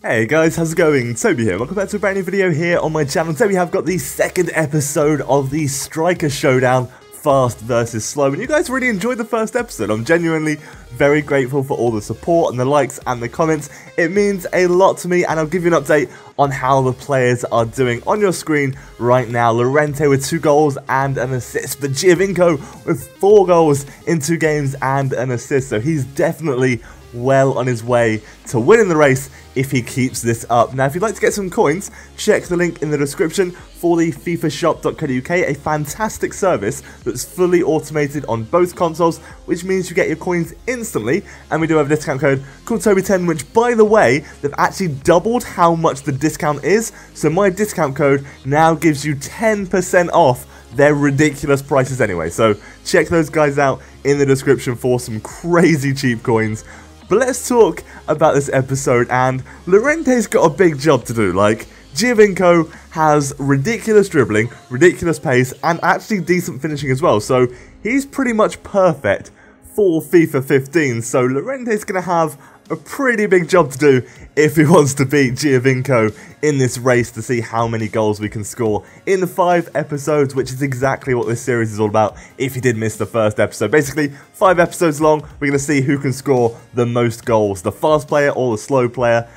Hey guys, how's it going? Toby here. Welcome back to a brand new video here on my channel. Today we have got the second episode of the Striker Showdown, Fast versus Slow. And you guys really enjoyed the first episode. I'm genuinely very grateful for all the support and the likes and the comments. It means a lot to me, and I'll give you an update on how the players are doing on your screen right now. Llorente with 2 goals and an assist, but Giovinco with 4 goals in 2 games and an assist. So he's definitely well on his way to winning the race if he keeps this up. Now, if you'd like to get some coins, check the link in the description for the FIFAshop.co.uk, a fantastic service that's fully automated on both consoles, which means you get your coins instantly. And we do have a discount code called Toby10, which, by the way, they've actually doubled how much the discount is. So my discount code now gives you 10% off their ridiculous prices anyway. So check those guys out in the description for some crazy cheap coins. But let's talk about this episode, and Llorente's got a big job to do. Like, Giovinco has ridiculous dribbling, ridiculous pace, and actually decent finishing as well. So he's pretty much perfect for FIFA 15. So Llorente's going to have a pretty big job to do if he wants to beat Giovinco in this race to see how many goals we can score in 5 episodes, which is exactly what this series is all about if you did miss the first episode. Basically, 5 episodes long, we're going to see who can score the most goals, the fast player or the slow player.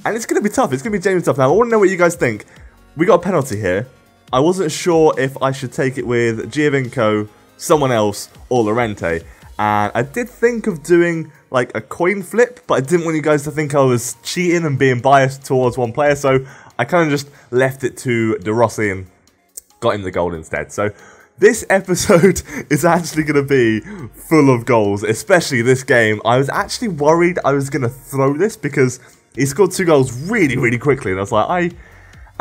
And it's going to be tough, it's going to be genuinely tough. Now, I want to know what you guys think. We got a penalty here. I wasn't sure if I should take it with Giovinco, someone else, or Llorente. And I did think of doing like a coin flip, but I didn't want you guys to think I was cheating and being biased towards one player, so I kind of just left it to De Rossi and got him the goal instead. So this episode is actually going to be full of goals, especially this game. I was actually worried I was going to throw this because he scored 2 goals really quickly, and I was like, I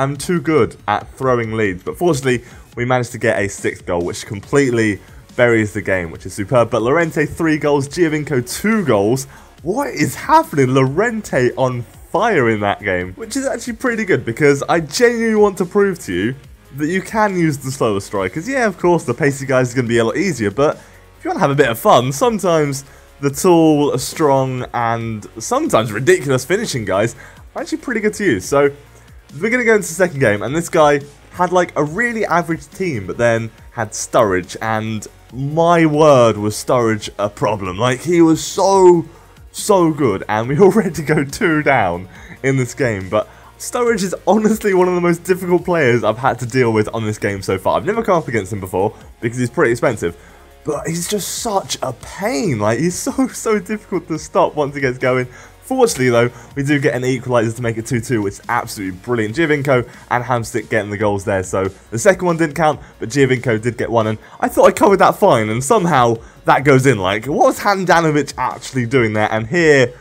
am too good at throwing leads. But fortunately, we managed to get a 6th goal, which completely buries the game, which is superb. But Llorente 3 goals, Giovinco 2 goals. What is happening? Llorente on fire in that game, which is actually pretty good because I genuinely want to prove to you that you can use the slower strikers. Yeah, of course, the pacey guys are going to be a lot easier, but if you want to have a bit of fun, sometimes the tall, strong, and sometimes ridiculous finishing guys are actually pretty good to use. So we're going to go into the second game, and this guy had like a really average team, but then had Sturridge, and my word, was Sturridge a problem. Like, he was so good, and we already go 2 down in this game. But Sturridge is honestly one of the most difficult players I've had to deal with on this game so far. I've never come up against him before because he's pretty expensive, but he's just such a pain. Like, he's so difficult to stop once he gets going. Fortunately, though, we do get an equaliser to make it 2-2, which is absolutely brilliant. Giovinco and Hamsik getting the goals there. So the second one didn't count, but Giovinco did get one, and I thought I covered that fine, and somehow that goes in. Like, what was Handanovic actually doing there? And here,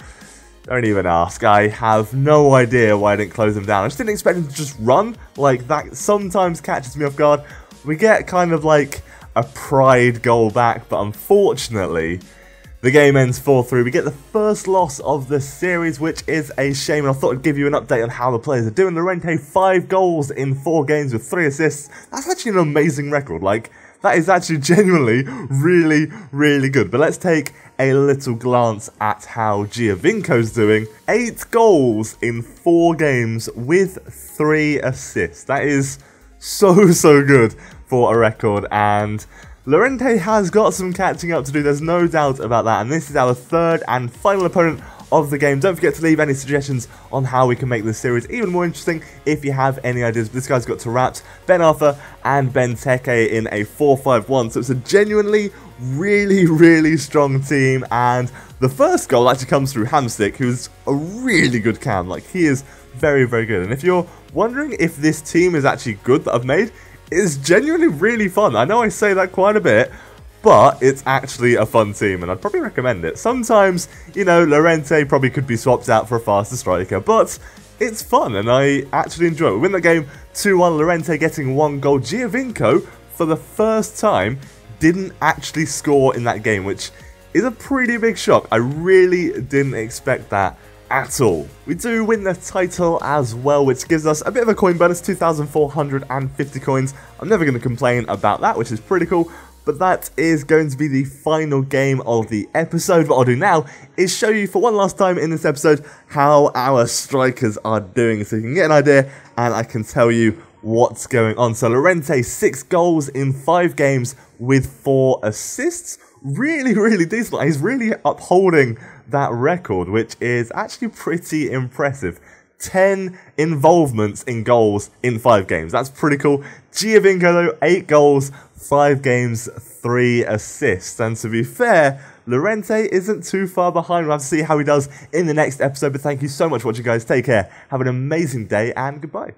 don't even ask. I have no idea why I didn't close him down. I just didn't expect him to just run. Like, that sometimes catches me off guard. We get kind of like a pride goal back, but unfortunately the game ends 4-3. We get the first loss of the series, which is a shame. And I thought I'd give you an update on how the players are doing. Llorente, 5 goals in 4 games with 3 assists. That's actually an amazing record. Like, that is actually genuinely really good. But let's take a little glance at how Giovinco's doing. 8 goals in 4 games with 3 assists. That is so good for a record, and Llorente has got some catching up to do, there's no doubt about that, and this is our 3rd and final opponent of the game. Don't forget to leave any suggestions on how we can make this series even more interesting if you have any ideas. This guy's got Tarapt, Ben Arthur, and Ben Teke in a 4-5-1, so it's a genuinely really strong team, and the first goal actually comes through Hamsik, who's a really good cam. Like, he is very good, and if you're wondering if this team is actually good that I've made, it's genuinely really fun. I know I say that quite a bit, but it's actually a fun team, and I'd probably recommend it. Sometimes, you know, Llorente probably could be swapped out for a faster striker, but it's fun, and I actually enjoy it. We win the game 2-1, Llorente getting 1 goal. Giovinco, for the first time, didn't actually score in that game, which is a pretty big shock. I really didn't expect that at all. We do win the title as well, which gives us a bit of a coin bonus, 2,450 coins. I'm never going to complain about that, which is pretty cool. but that is going to be the final game of the episode. What I'll do now is show you for one last time in this episode how our strikers are doing, so you can get an idea and I can tell you what's going on. So Llorente, 6 goals in 5 games with 4 assists. Really decent. He's really upholding that record, which is actually pretty impressive. 10 involvements in goals in 5 games. That's pretty cool. Giovinco though, 8 goals, 5 games, 3 assists. And to be fair, Llorente isn't too far behind. We'll have to see how he does in the next episode. But thank you so much for watching, guys. Take care. Have an amazing day and goodbye.